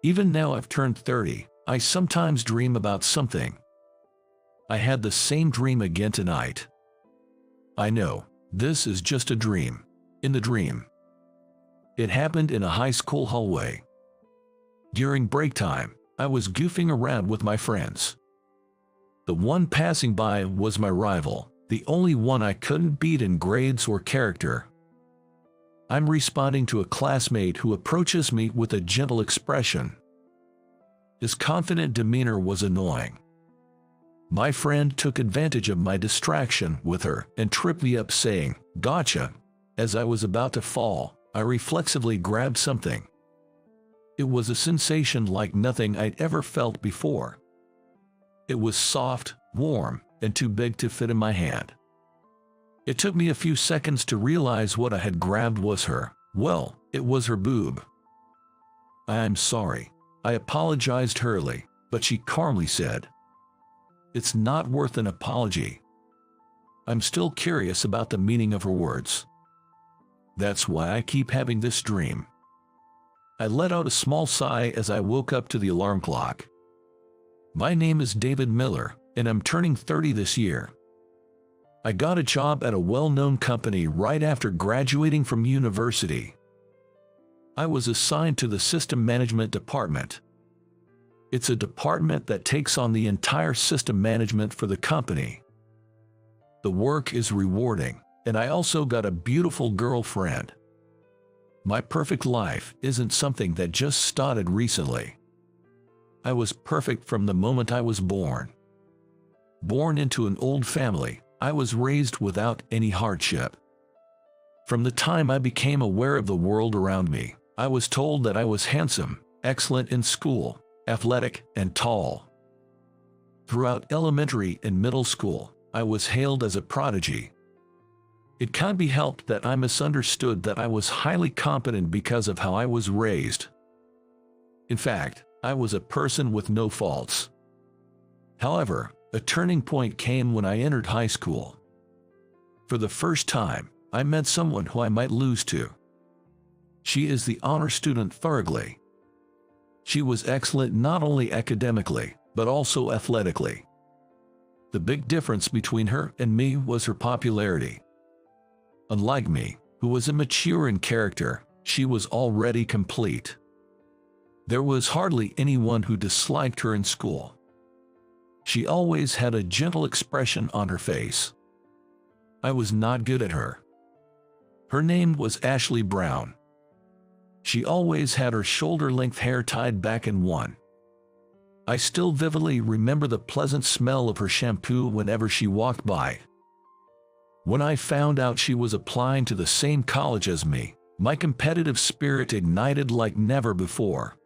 Even now I've turned 30, I sometimes dream about something. I had the same dream again tonight. I know, this is just a dream. In the dream, it happened in a high school hallway. During break time, I was goofing around with my friends. The one passing by was my rival, the only one I couldn't beat in grades or character. I'm responding to a classmate who approaches me with a gentle expression. His confident demeanor was annoying. My friend took advantage of my distraction with her and tripped me up saying, "Gotcha." As I was about to fall, I reflexively grabbed something. It was a sensation like nothing I'd ever felt before. It was soft, warm, and too big to fit in my hand. It took me a few seconds to realize what I had grabbed was her. Well, it was her boob. "I'm sorry." I apologized hurriedly, but she calmly said, "It's not worth an apology." I'm still curious about the meaning of her words. That's why I keep having this dream. I let out a small sigh as I woke up to the alarm clock. My name is David Miller, and I'm turning 30 this year. I got a job at a well-known company right after graduating from university. I was assigned to the system management department. It's a department that takes on the entire system management for the company. The work is rewarding, and I also got a beautiful girlfriend. My perfect life isn't something that just started recently. I was perfect from the moment I was born. Born into an old family, I was raised without any hardship. From the time I became aware of the world around me, I was told that I was handsome, excellent in school, athletic, and tall. Throughout elementary and middle school, I was hailed as a prodigy. It can't be helped that I misunderstood that I was highly competent because of how I was raised. In fact, I was a person with no faults. However, a turning point came when I entered high school. For the first time, I met someone who I might lose to. She is the honor student Thurgley. She was excellent not only academically, but also athletically. The big difference between her and me was her popularity. Unlike me, who was immature in character, she was already complete. There was hardly anyone who disliked her in school. She always had a gentle expression on her face. I was not good at her. Her name was Ashley Brown. She always had her shoulder-length hair tied back in one. I still vividly remember the pleasant smell of her shampoo whenever she walked by. When I found out she was applying to the same college as me, my competitive spirit ignited like never before.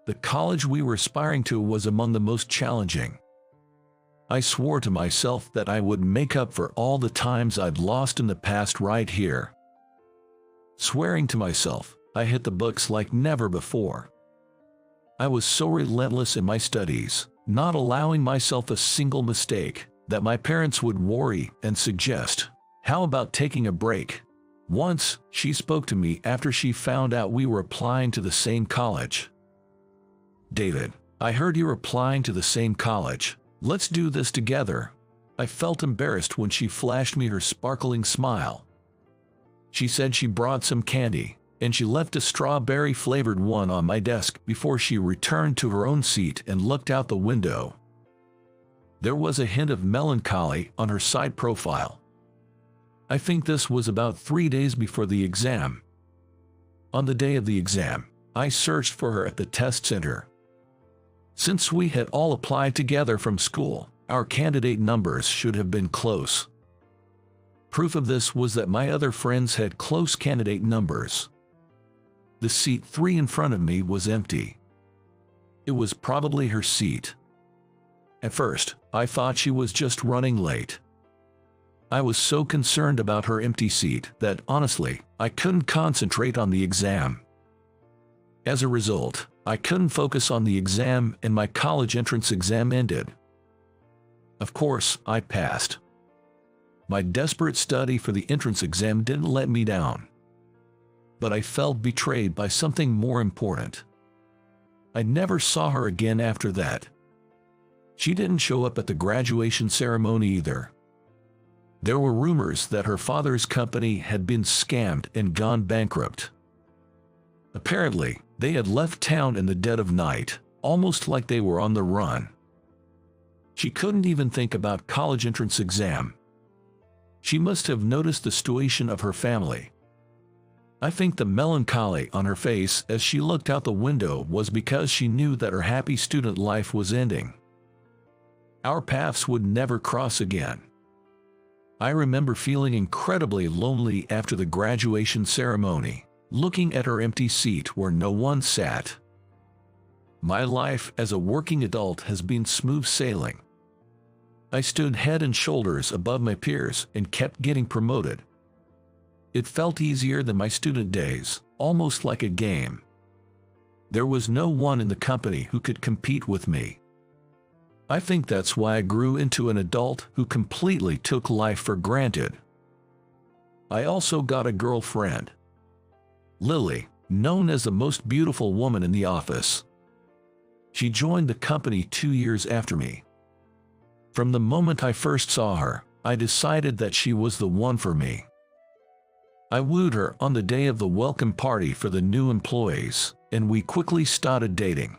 The college we were aspiring to was among the most challenging. I swore to myself that I would make up for all the times I'd lost in the past right here. Swearing to myself, I hit the books like never before. I was so relentless in my studies, not allowing myself a single mistake, that my parents would worry and suggest, "How about taking a break?" Once, she spoke to me after she found out we were applying to the same college. "David, I heard you're applying to the same college. Let's do this together." I felt embarrassed when she flashed me her sparkling smile. She said she brought some candy, and she left a strawberry-flavored one on my desk before she returned to her own seat and looked out the window. There was a hint of melancholy on her side profile. I think this was about 3 days before the exam. On the day of the exam, I searched for her at the test center. Since we had all applied together from school, our candidate numbers should have been close. Proof of this was that my other friends had close candidate numbers. The seat 3 in front of me was empty. It was probably her seat. At first, I thought she was just running late. I was so concerned about her empty seat that, honestly, I couldn't concentrate on the exam. As a result, I couldn't focus on the exam and my college entrance exam ended. Of course, I passed. My desperate study for the entrance exam didn't let me down. But I felt betrayed by something more important. I never saw her again after that. She didn't show up at the graduation ceremony either. There were rumors that her father's company had been scammed and gone bankrupt. Apparently, they had left town in the dead of night, almost like they were on the run. She couldn't even think about college entrance exam. She must have noticed the situation of her family. I think the melancholy on her face as she looked out the window was because she knew that her happy student life was ending. Our paths would never cross again. I remember feeling incredibly lonely after the graduation ceremony, looking at her empty seat where no one sat. My life as a working adult has been smooth sailing. I stood head and shoulders above my peers and kept getting promoted. It felt easier than my student days, almost like a game. There was no one in the company who could compete with me. I think that's why I grew into an adult who completely took life for granted. I also got a girlfriend, Lily, known as the most beautiful woman in the office. She joined the company 2 years after me. From the moment I first saw her, I decided that she was the one for me. I wooed her on the day of the welcome party for the new employees, and we quickly started dating.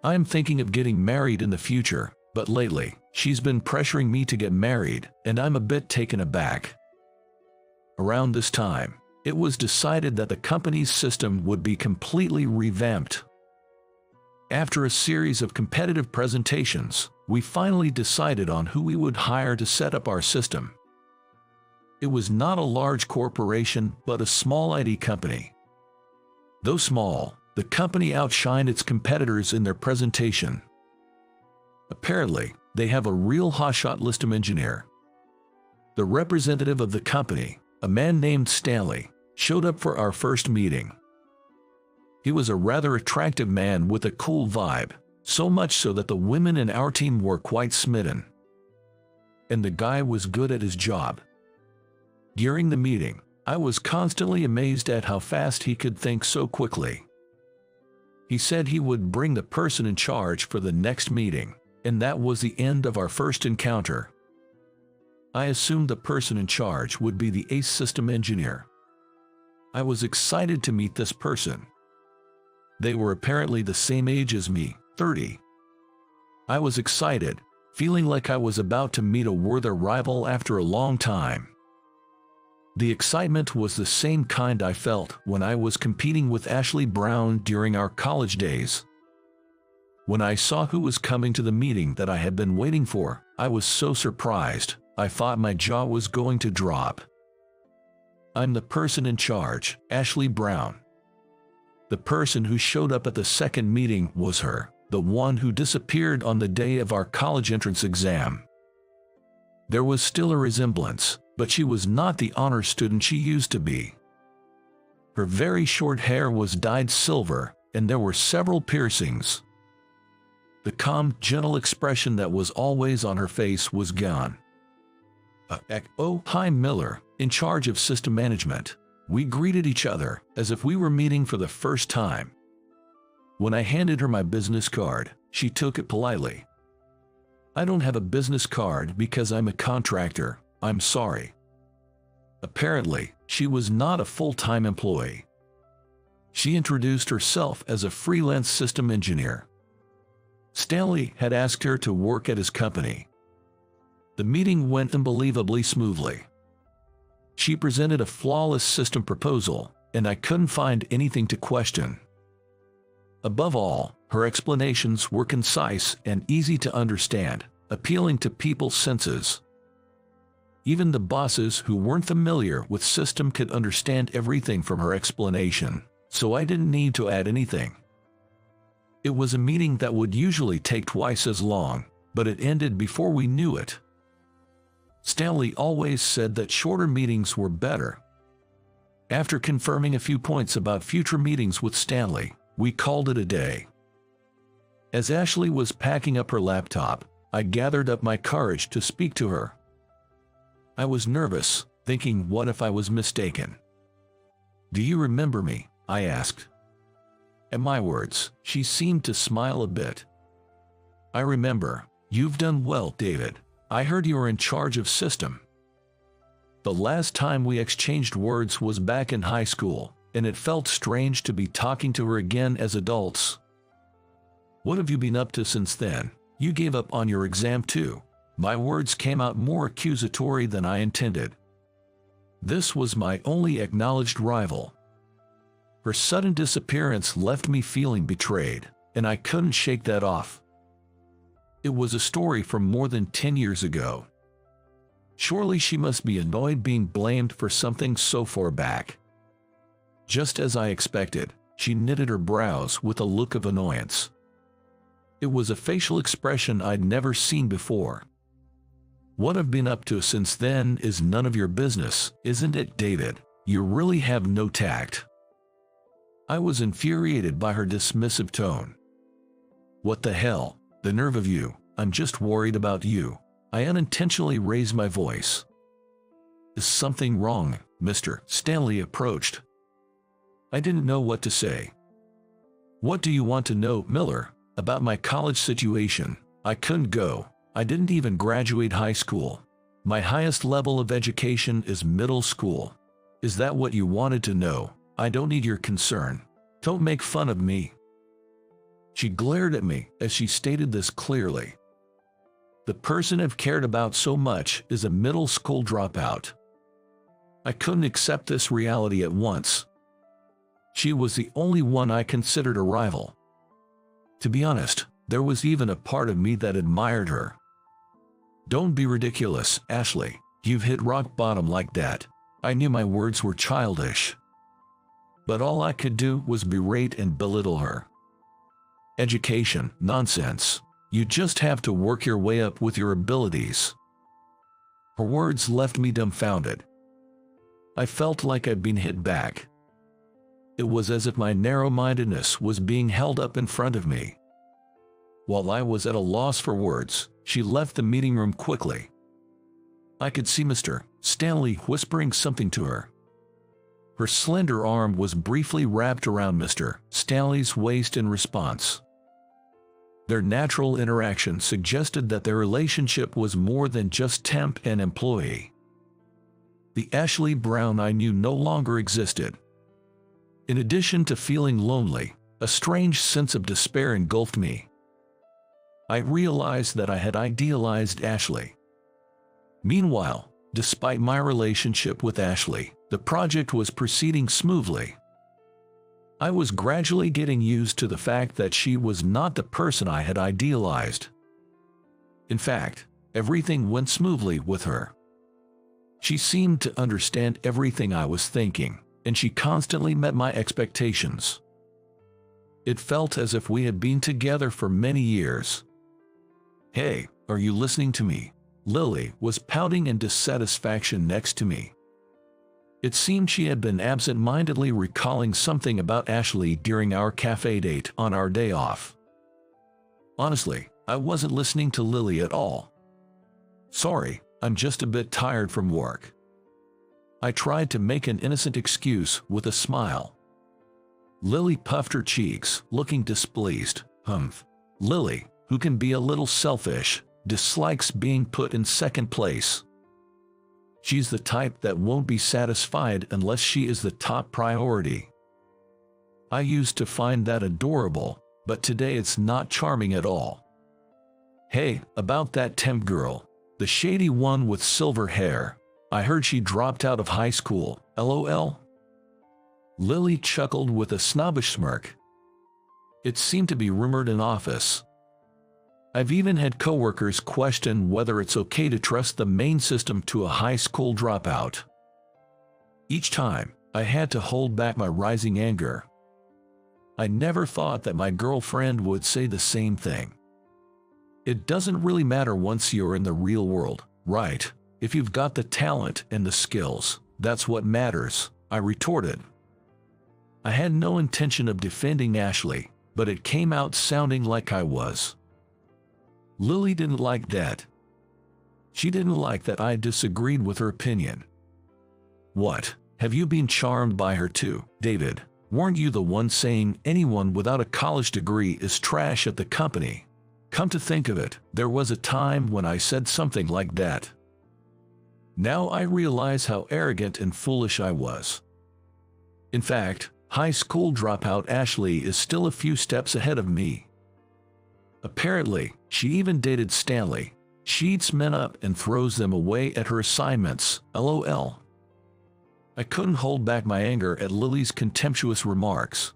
I am thinking of getting married in the future, but lately, she's been pressuring me to get married, and I'm a bit taken aback. Around this time, it was decided that the company's system would be completely revamped. After a series of competitive presentations, we finally decided on who we would hire to set up our system. It was not a large corporation, but a small IT company. Though small, the company outshined its competitors in their presentation. Apparently, they have a real hotshot system engineer. The representative of the company, a man named Stanley, showed up for our first meeting. He was a rather attractive man with a cool vibe, so much so that the women in our team were quite smitten. And the guy was good at his job. During the meeting, I was constantly amazed at how fast he could think so quickly. He said he would bring the person in charge for the next meeting, and that was the end of our first encounter. I assumed the person in charge would be the ace system engineer. I was excited to meet this person. They were apparently the same age as me, 30. I was excited, feeling like I was about to meet a worthy rival after a long time. The excitement was the same kind I felt when I was competing with Ashley Brown during our college days. When I saw who was coming to the meeting that I had been waiting for, I was so surprised, I thought my jaw was going to drop. I'm the person in charge, Ashley Brown. The person who showed up at the second meeting was her, the one who disappeared on the day of our college entrance exam. There was still a resemblance, but she was not the honor student she used to be. Her very short hair was dyed silver, and there were several piercings. The calm, gentle expression that was always on her face was gone. Oh, hi Miller, in charge of system management. We greeted each other as if we were meeting for the first time. When I handed her my business card, she took it politely. I don't have a business card because I'm a contractor, I'm sorry. Apparently, she was not a full-time employee. She introduced herself as a freelance system engineer. Stanley had asked her to work at his company. The meeting went unbelievably smoothly. She presented a flawless system proposal, and I couldn't find anything to question. Above all, her explanations were concise and easy to understand, appealing to people's senses. Even the bosses who weren't familiar with system could understand everything from her explanation, so I didn't need to add anything. It was a meeting that would usually take twice as long, but it ended before we knew it. Stanley always said that shorter meetings were better. After confirming a few points about future meetings with Stanley, we called it a day. As Ashley was packing up her laptop, I gathered up my courage to speak to her. I was nervous, thinking what if I was mistaken. "Do you remember me?" I asked. At my words, she seemed to smile a bit. I remember. You've done well, David. I heard you were in charge of system. The last time we exchanged words was back in high school, and it felt strange to be talking to her again as adults. What have you been up to since then? You gave up on your exam too. My words came out more accusatory than I intended. This was my only acknowledged rival. Her sudden disappearance left me feeling betrayed, and I couldn't shake that off. It was a story from more than 10 years ago. Surely she must be annoyed being blamed for something so far back. Just as I expected, she knitted her brows with a look of annoyance. It was a facial expression I'd never seen before. What I've been up to since then is none of your business, isn't it, David? You really have no tact. I was infuriated by her dismissive tone. What the hell? The nerve of you. I'm just worried about you. I unintentionally raised my voice. Is something wrong? Mr. Stanley approached. I didn't know what to say. What do you want to know, Miller? About my college situation? I couldn't go. I didn't even graduate high school. My highest level of education is middle school. Is that what you wanted to know? I don't need your concern. Don't make fun of me. She glared at me as she stated this clearly. The person I've cared about so much is a middle school dropout. I couldn't accept this reality at once. She was the only one I considered a rival. To be honest, there was even a part of me that admired her. Don't be ridiculous, Ashley. You've hit rock bottom like that. I knew my words were childish. But all I could do was berate and belittle her. Education, nonsense. You just have to work your way up with your abilities. Her words left me dumbfounded. I felt like I'd been hit back. It was as if my narrow-mindedness was being held up in front of me. While I was at a loss for words, she left the meeting room quickly. I could see Mr. Stanley whispering something to her. Her slender arm was briefly wrapped around Mr. Stanley's waist in response. Their natural interaction suggested that their relationship was more than just temp and employee. The Ashley Brown I knew no longer existed. In addition to feeling lonely, a strange sense of despair engulfed me. I realized that I had idealized Ashley. Meanwhile, despite my relationship with Ashley, the project was proceeding smoothly. I was gradually getting used to the fact that she was not the person I had idealized. In fact, everything went smoothly with her. She seemed to understand everything I was thinking, and she constantly met my expectations. It felt as if we had been together for many years. Hey, are you listening to me? Lily was pouting in dissatisfaction next to me. It seemed she had been absent-mindedly recalling something about Ashley during our cafe date on our day off. Honestly, I wasn't listening to Lily at all. Sorry, I'm just a bit tired from work. I tried to make an innocent excuse with a smile. Lily puffed her cheeks, looking displeased. Lily, who can be a little selfish, dislikes being put in second place. She's the type that won't be satisfied unless she is the top priority. I used to find that adorable, but today it's not charming at all. Hey, about that temp girl, the shady one with silver hair. I heard she dropped out of high school, LOL. Lily chuckled with a snobbish smirk. It seemed to be rumored in office. I've even had coworkers question whether it's okay to trust the main system to a high school dropout. Each time, I had to hold back my rising anger. I never thought that my girlfriend would say the same thing. It doesn't really matter once you're in the real world, right? If you've got the talent and the skills, that's what matters, I retorted. I had no intention of defending Ashley, but it came out sounding like I was. Lily didn't like that. She didn't like that I disagreed with her opinion. What, have you been charmed by her too, David? Weren't you the one saying anyone without a college degree is trash at the company? Come to think of it, there was a time when I said something like that. Now I realize how arrogant and foolish I was. In fact, high school dropout Ashley is still a few steps ahead of me. Apparently, she even dated Stanley. She eats men up and throws them away at her assignments, LOL. I couldn't hold back my anger at Lily's contemptuous remarks.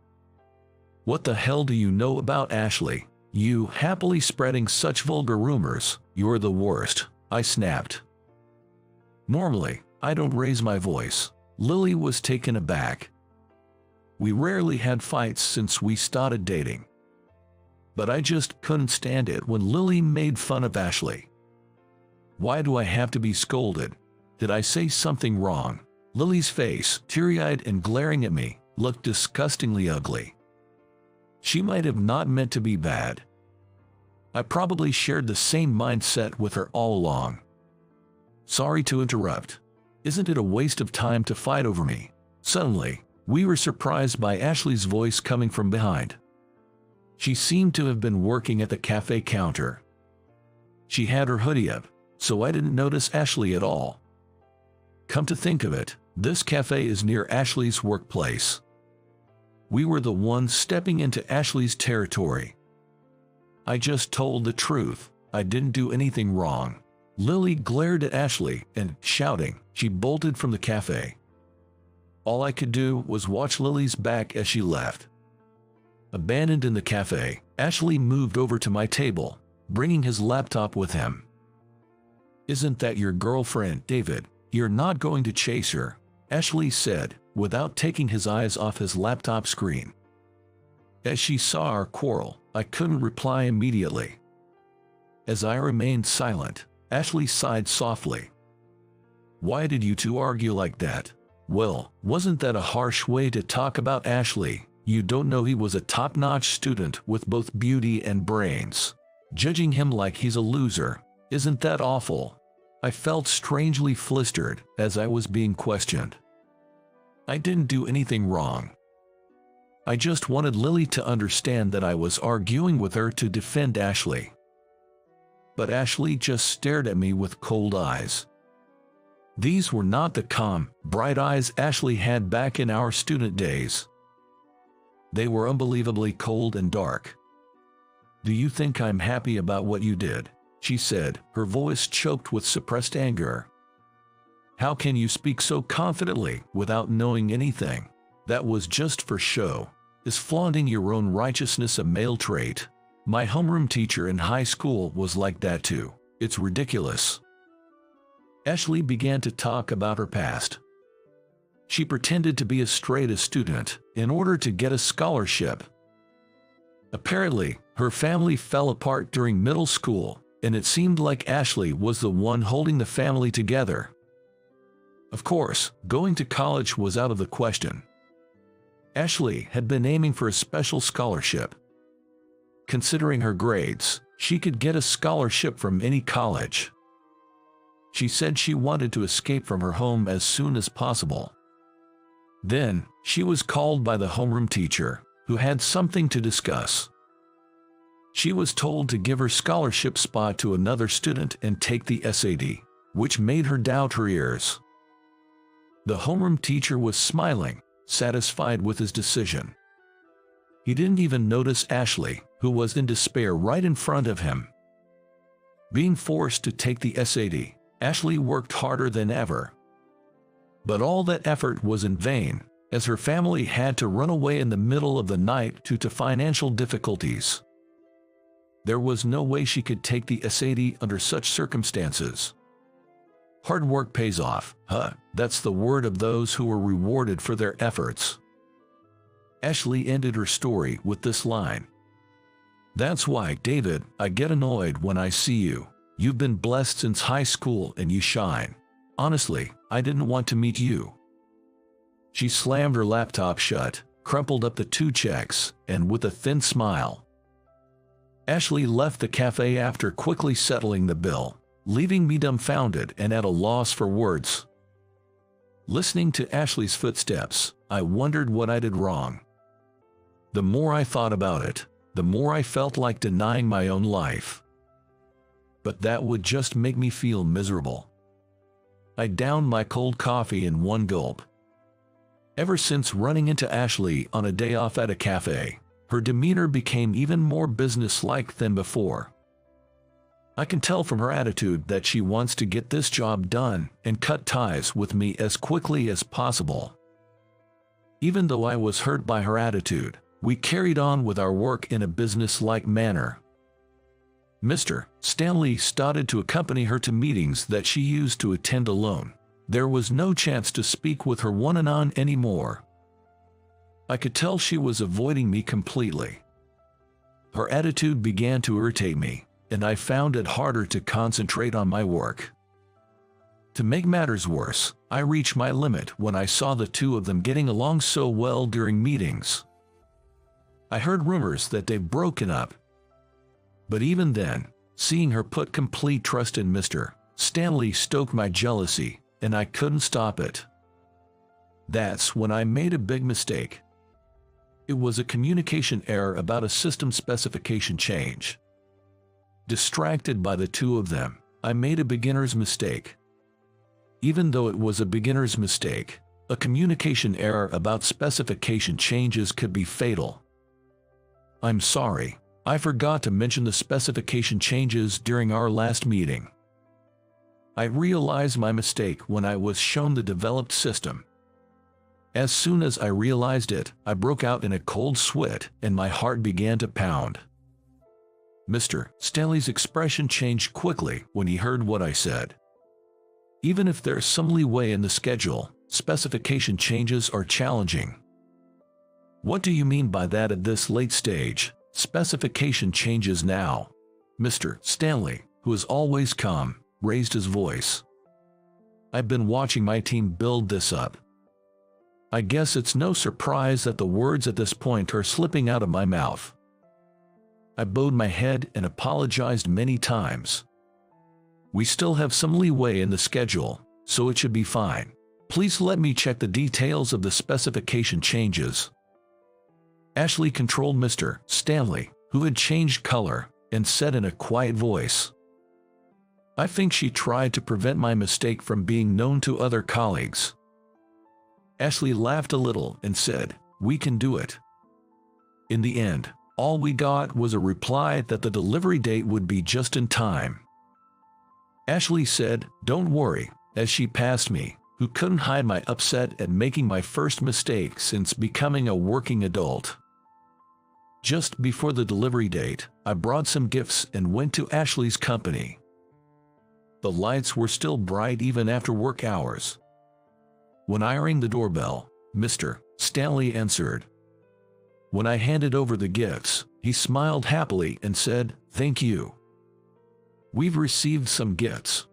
What the hell do you know about Ashley? You happily spreading such vulgar rumors, you're the worst, I snapped. Normally, I don't raise my voice. Lily was taken aback. We rarely had fights since we started dating. But I just couldn't stand it when Lily made fun of Ashley. Why do I have to be scolded? Did I say something wrong? Lily's face, teary-eyed and glaring at me, looked disgustingly ugly. She might have not meant to be bad. I probably shared the same mindset with her all along. Sorry to interrupt. Isn't it a waste of time to fight over me? Suddenly, we were surprised by Ashley's voice coming from behind. She seemed to have been working at the cafe counter. She had her hoodie up, so I didn't notice Ashley at all. Come to think of it, this cafe is near Ashley's workplace. We were the ones stepping into Ashley's territory. I just told the truth. I didn't do anything wrong. Lily glared at Ashley and, shouting, she bolted from the cafe. All I could do was watch Lily's back as she left. Abandoned in the cafe, Ashley moved over to my table, bringing his laptop with him. Isn't that your girlfriend, David? You're not going to chase her, Ashley said, without taking his eyes off his laptop screen. As she saw our quarrel, I couldn't reply immediately. As I remained silent, Ashley sighed softly. Why did you two argue like that? Well, wasn't that a harsh way to talk about Ashley? You don't know he was a top-notch student with both beauty and brains. Judging him like he's a loser, isn't that awful? I felt strangely flustered as I was being questioned. I didn't do anything wrong. I just wanted Lily to understand that I was arguing with her to defend Ashley. But Ashley just stared at me with cold eyes. These were not the calm, bright eyes Ashley had back in our student days. They were unbelievably cold and dark. Do you think I'm happy about what you did? She said, her voice choked with suppressed anger. How can you speak so confidently without knowing anything? That was just for show. Is flaunting your own righteousness a male trait? My homeroom teacher in high school was like that too. It's ridiculous. Ashley began to talk about her past. She pretended to be a straight-A student in order to get a scholarship. Apparently, her family fell apart during middle school, and it seemed like Ashley was the one holding the family together. Of course, going to college was out of the question. Ashley had been aiming for a special scholarship. Considering her grades, she could get a scholarship from any college. She said she wanted to escape from her home as soon as possible. Then, she was called by the homeroom teacher, who had something to discuss. She was told to give her scholarship spot to another student and take the SAT, which made her doubt her ears. The homeroom teacher was smiling, satisfied with his decision. He didn't even notice Ashley, who was in despair right in front of him. Being forced to take the SAT, Ashley worked harder than ever. But all that effort was in vain, as her family had to run away in the middle of the night due to financial difficulties. There was no way she could take the SAT under such circumstances. Hard work pays off, huh? That's the word of those who were rewarded for their efforts. Ashley ended her story with this line. That's why, David, I get annoyed when I see you. You've been blessed since high school and you shine. Honestly, I didn't want to meet you. She slammed her laptop shut, crumpled up the 2 checks, and with a thin smile. Ashley left the cafe after quickly settling the bill, leaving me dumbfounded and at a loss for words. Listening to Ashley's footsteps, I wondered what I did wrong. The more I thought about it, the more I felt like denying my own life. But that would just make me feel miserable. I downed my cold coffee in one gulp. Ever since running into Ashley on a day off at a cafe, her demeanor became even more businesslike than before. I can tell from her attitude that she wants to get this job done and cut ties with me as quickly as possible. Even though I was hurt by her attitude, we carried on with our work in a businesslike manner. Mr. Stanley started to accompany her to meetings that she used to attend alone. There was no chance to speak with her one-on-one anymore. I could tell she was avoiding me completely. Her attitude began to irritate me, and I found it harder to concentrate on my work. To make matters worse, I reached my limit when I saw the two of them getting along so well during meetings. I heard rumors that they've broken up. But even then, seeing her put complete trust in Mr. Stanley stoked my jealousy, and I couldn't stop it. That's when I made a big mistake. It was a communication error about a system specification change. Distracted by the two of them, I made a beginner's mistake. Even though it was a beginner's mistake, a communication error about specification changes could be fatal. I'm sorry, I forgot to mention the specification changes during our last meeting. I realized my mistake when I was shown the developed system. As soon as I realized it, I broke out in a cold sweat and my heart began to pound. Mr. Stanley's expression changed quickly when he heard what I said. Even if there's some leeway in the schedule, specification changes are challenging. What do you mean by that at this late stage? Specification changes now. Mr. Stanley, who is always calm, raised his voice. I've been watching my team build this up. I guess it's no surprise that the words at this point are slipping out of my mouth. I bowed my head and apologized many times. We still have some leeway in the schedule, so it should be fine. Please let me check the details of the specification changes. Ashley controlled Mr. Stanley, who had changed color, and said in a quiet voice. I think she tried to prevent my mistake from being known to other colleagues. Ashley laughed a little and said, "We can do it." In the end, all we got was a reply that the delivery date would be just in time. Ashley said, "Don't worry," as she passed me, who couldn't hide my upset at making my first mistake since becoming a working adult. Just before the delivery date, I brought some gifts and went to Ashley's company. The lights were still bright even after work hours. When I rang the doorbell, Mr. Stanley answered. When I handed over the gifts, he smiled happily and said, "Thank you. We've received some gifts."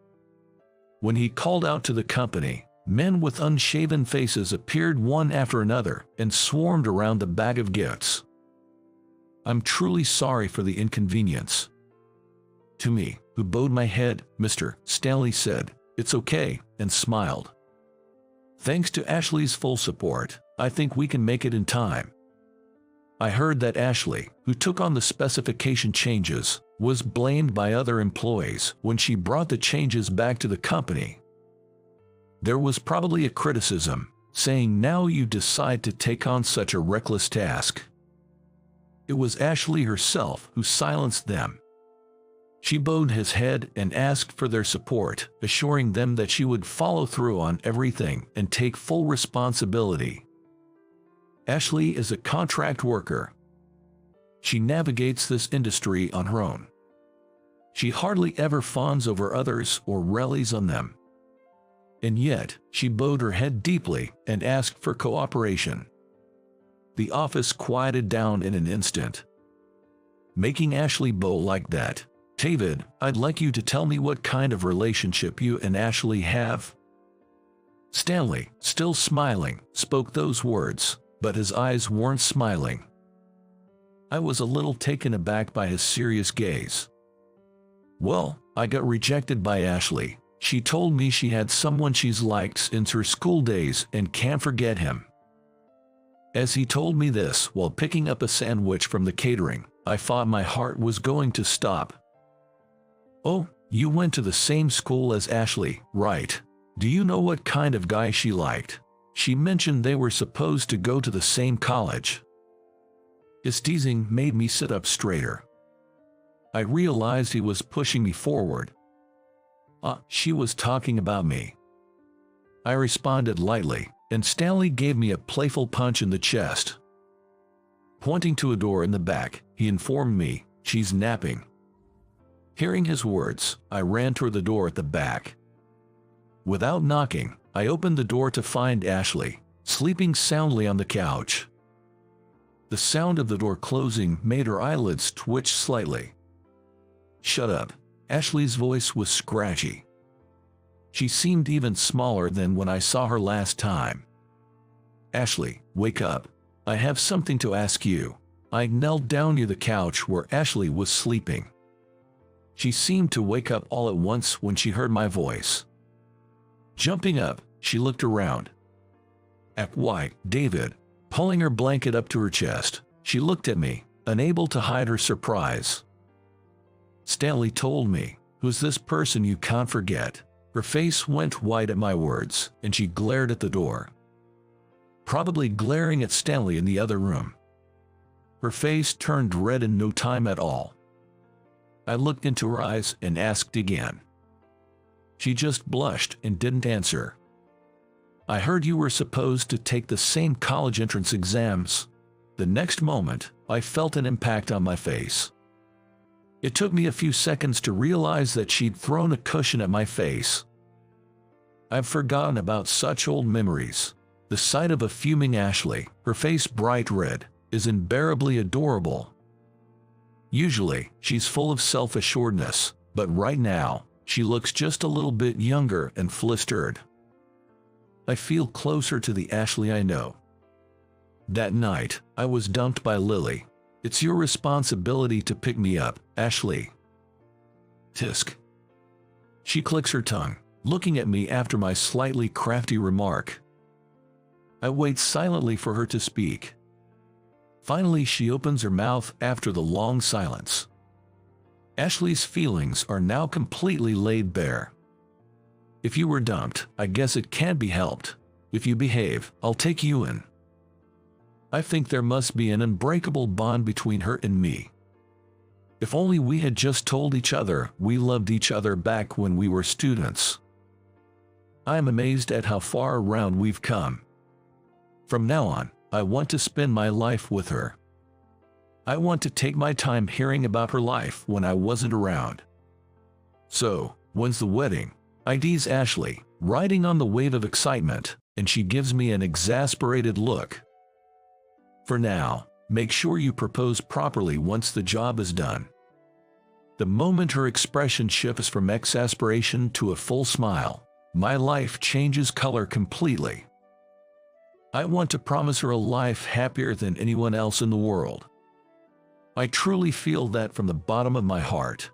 When he called out to the company, men with unshaven faces appeared one after another and swarmed around the bag of gifts. I'm truly sorry for the inconvenience. To me, who bowed my head, Mr. Stanley said, "It's okay," and smiled. Thanks to Ashley's full support, I think we can make it in time. I heard that Ashley, who took on the specification changes, was blamed by other employees when she brought the changes back to the company. There was probably a criticism, saying now you decide to take on such a reckless task. It was Ashley herself who silenced them. She bowed his head and asked for their support, assuring them that she would follow through on everything and take full responsibility. Ashley is a contract worker. She navigates this industry on her own. She hardly ever fawns over others or rallies on them. And yet, she bowed her head deeply and asked for cooperation. The office quieted down in an instant. Making Ashley bow like that, "David, I'd like you to tell me what kind of relationship you and Ashley have." Stanley, still smiling, spoke those words, but his eyes weren't smiling. I was a little taken aback by his serious gaze. Well, I got rejected by Ashley. She told me she had someone she's liked since her school days and can't forget him. As he told me this while picking up a sandwich from the catering, I thought my heart was going to stop. "Oh, you went to the same school as Ashley, right? Do you know what kind of guy she liked? She mentioned they were supposed to go to the same college." His teasing made me sit up straighter. I realized he was pushing me forward. She was talking about me." I responded lightly, and Stanley gave me a playful punch in the chest. Pointing to a door in the back, he informed me, "She's napping." Hearing his words, I ran toward the door at the back. Without knocking, I opened the door to find Ashley, sleeping soundly on the couch. The sound of the door closing made her eyelids twitch slightly. "Shut up." Ashley's voice was scratchy. She seemed even smaller than when I saw her last time. "Ashley, wake up. I have something to ask you." I knelt down near the couch where Ashley was sleeping. She seemed to wake up all at once when she heard my voice. Jumping up, she looked around. Why, David. Pulling her blanket up to her chest, she looked at me, unable to hide her surprise. "Stanley told me, who's this person you can't forget?" Her face went white at my words, and she glared at the door. Probably glaring at Stanley in the other room. Her face turned red in no time at all. I looked into her eyes and asked again. She just blushed and didn't answer. "I heard you were supposed to take the same college entrance exams." The next moment, I felt an impact on my face. It took me a few seconds to realize that she'd thrown a cushion at my face. I've forgotten about such old memories. The sight of a fuming Ashley, her face bright red, is unbearably adorable. Usually, she's full of self-assuredness, but right now, she looks just a little bit younger and flustered. I feel closer to the Ashley I know. That night, I was dumped by Lily. "It's your responsibility to pick me up, Ashley." Tisk. She clicks her tongue, looking at me after my slightly crafty remark. I wait silently for her to speak. Finally, she opens her mouth after the long silence. Ashley's feelings are now completely laid bare. "If you were dumped, I guess it can't be helped. If you behave, I'll take you in." I think there must be an unbreakable bond between her and me. If only we had just told each other we loved each other back when we were students. I am amazed at how far around we've come. From now on, I want to spend my life with her. I want to take my time hearing about her life when I wasn't around. "So, when's the wedding?" I tease Ashley, riding on the wave of excitement, and she gives me an exasperated look. "For now, make sure you propose properly once the job is done." The moment her expression shifts from exasperation to a full smile, my life changes color completely. I want to promise her a life happier than anyone else in the world. I truly feel that from the bottom of my heart.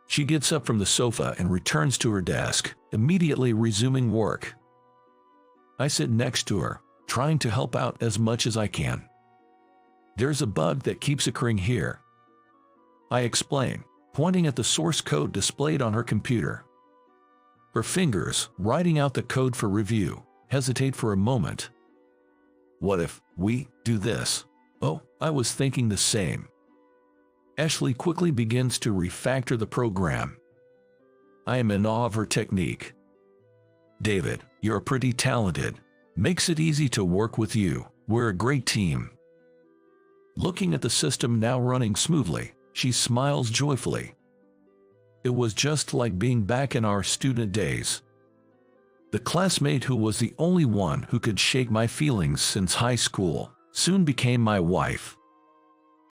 She gets up from the sofa and returns to her desk, immediately resuming work. I sit next to her, trying to help out as much as I can. "There's a bug that keeps occurring here," I explain, pointing at the source code displayed on her computer. Her fingers, writing out the code for review, hesitate for a moment. "What if we do this?" "Oh, I was thinking the same." Ashley quickly begins to refactor the program. I am in awe of her technique. "David, you're pretty talented. Makes it easy to work with you. We're a great team." Looking at the system now running smoothly, she smiles joyfully. It was just like being back in our student days. The classmate who was the only one who could shake my feelings since high school soon became my wife.